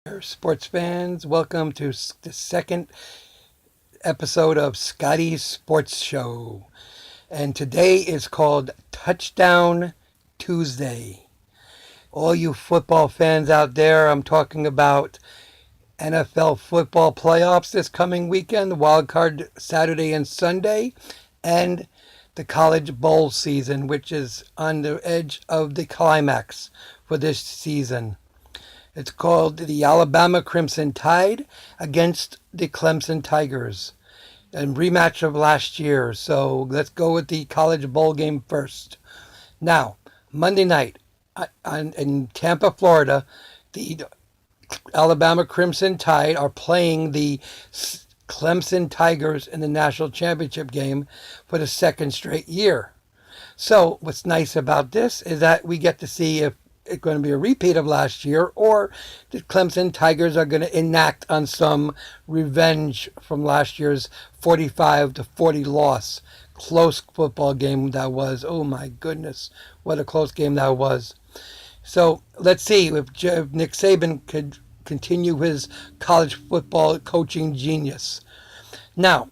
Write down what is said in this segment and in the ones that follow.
there, sports fans. Welcome to the second episode of Scotty's Sports Show. And today is called Touchdown Tuesday. All you football fans out there, I'm talking about NFL football playoffs this coming weekend, the wild card Saturday and Sunday, and the college bowl season, which is on the edge of the climax for this season. It's called the Alabama Crimson Tide against the Clemson Tigers, a rematch of last year. So let's go with the college bowl game first. Now, Monday night in Tampa, Florida, the Alabama Crimson Tide are playing the Clemson Tigers in the national championship game for the second straight year. So what's nice about this is that we get to see if it's going to be a repeat of last year or the Clemson Tigers are going to enact on some revenge from last year's 45-40 loss. Close football game that was. Oh my goodness, what a close game that was. So let's see if Nick Saban could continue his college football coaching genius. Now,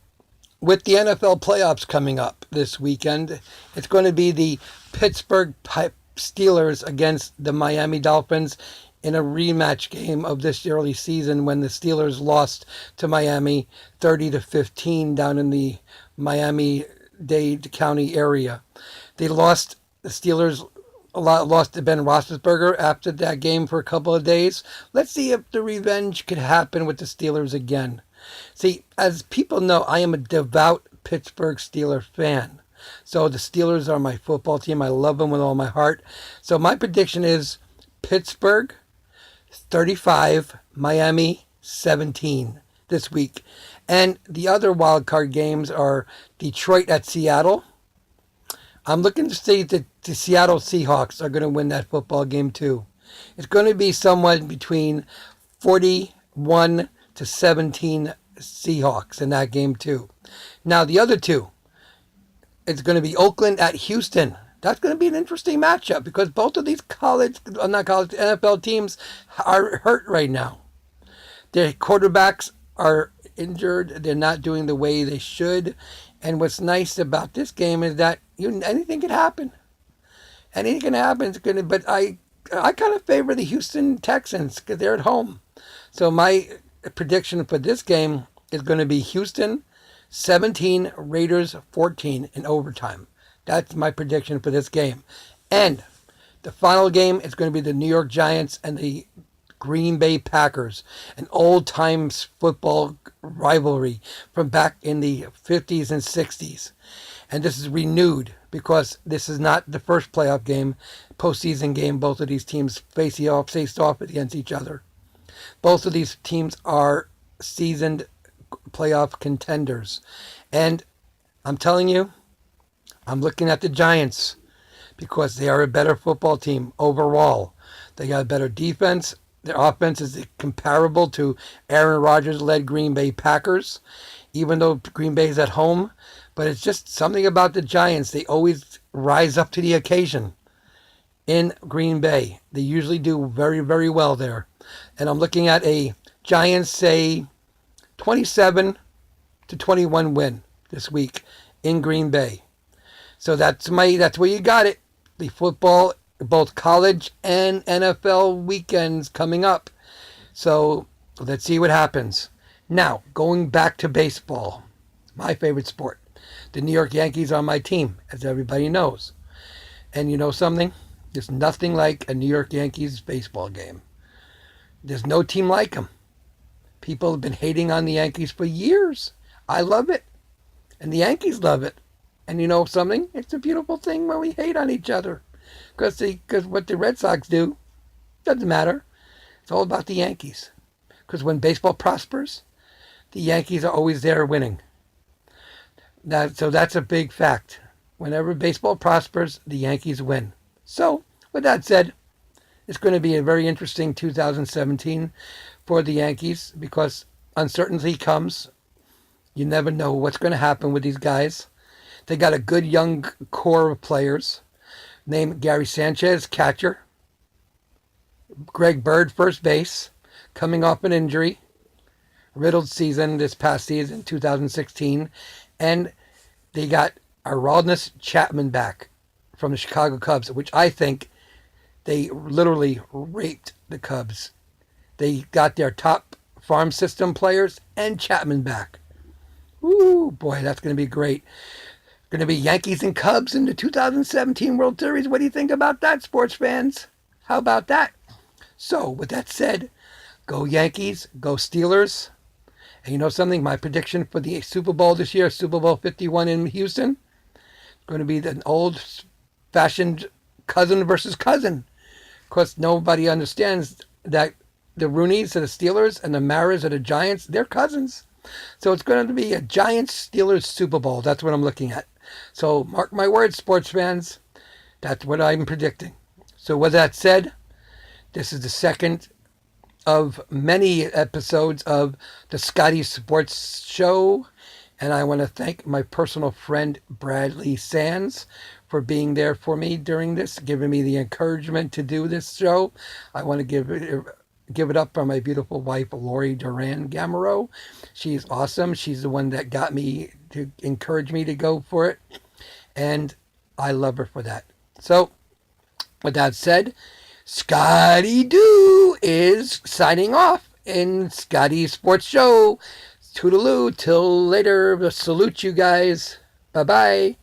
with the NFL playoffs coming up this weekend, it's going to be the Pittsburgh Steelers against the Miami Dolphins in a rematch game of this early season when the Steelers lost to Miami 30-15 down in the Miami-Dade County area. The Steelers lost to Ben Roethlisberger after that game for a couple of days. Let's see if the revenge could happen with the Steelers again. See, as people know, I am a devout Pittsburgh Steelers fan. So the Steelers are my football team. I love them with all my heart. So my prediction is Pittsburgh 35, Miami 17 this week. And the other wild card games are Detroit at Seattle. I'm looking to see that the Seattle Seahawks are going to win that football game too. It's going to be somewhat between 41-17 Seahawks in that game too. Now the other two, it's going to be Oakland at Houston. That's going to be an interesting matchup because both of these NFL teams are hurt right now. Their quarterbacks are injured. They're not doing the way they should. And what's nice about this game is that anything can happen. Anything can happen. But I kind of favor the Houston Texans because they're at home. So my prediction for this game is going to be Houston 17, Raiders 14 in overtime. That's my prediction for this game. And the final game is going to be the New York Giants and the Green Bay Packers, an old-time football rivalry from back in the 50s and 60s. And this is renewed because this is not the first playoff game, postseason game. Both of these teams faced off against each other. Both of these teams are seasoned playoff contenders. And I'm telling you, I'm looking at the Giants because they are a better football team overall. They got a better defense. Their offense is comparable to Aaron Rodgers-led Green Bay Packers, even though Green Bay is at home. But it's just something about the Giants. They always rise up to the occasion in Green Bay. They usually do very, very well there. And I'm looking at a Giants, say, 27-21 win this week in Green Bay. So that's where you got it. The football, both college and NFL weekends coming up. So let's see what happens. Now, going back to baseball, my favorite sport. The New York Yankees are my team, as everybody knows. And you know something? There's nothing like a New York Yankees baseball game. There's no team like them. People have been hating on the Yankees for years. I love it. And the Yankees love it. And you know something? It's a beautiful thing when we hate on each other. Because what the Red Sox do doesn't matter. It's all about the Yankees. Because when baseball prospers, the Yankees are always there winning. So that's a big fact. Whenever baseball prospers, the Yankees win. So, with that said, it's going to be a very interesting 2017 for the Yankees because uncertainty comes. You never know what's going to happen with these guys. They got a good young core of players named Gary Sanchez, catcher, Greg Bird, first base, coming off an injury, riddled season this past season, 2016, and they got Aroldis Chapman back from the Chicago Cubs, which I think they literally raped the Cubs. They got their top farm system players and Chapman back. Ooh, boy, that's going to be great. Going to be Yankees and Cubs in the 2017 World Series. What do you think about that, sports fans? How about that? So, with that said, go Yankees, go Steelers. And you know something? My prediction for the Super Bowl this year, Super Bowl 51 in Houston, going to be an old-fashioned cousin versus cousin. Of course, nobody understands that the Rooneys are the Steelers and the Maras are the Giants. They're cousins. So it's going to be a Giants-Steelers Super Bowl. That's what I'm looking at. So mark my words, sports fans. That's what I'm predicting. So with that said, this is the second of many episodes of the Scotty Sports Show. And I want to thank my personal friend, Bradley Sands, for being there for me during this, giving me the encouragement to do this show. I want to give it up for my beautiful wife, Lori Duran Gamero. She's awesome. She's the one that got me to encourage me to go for it. And I love her for that. So, with that said, Scotty Doo is signing off in Scotty Sports Show. Toodaloo. Till later. Salute you guys. Bye-bye.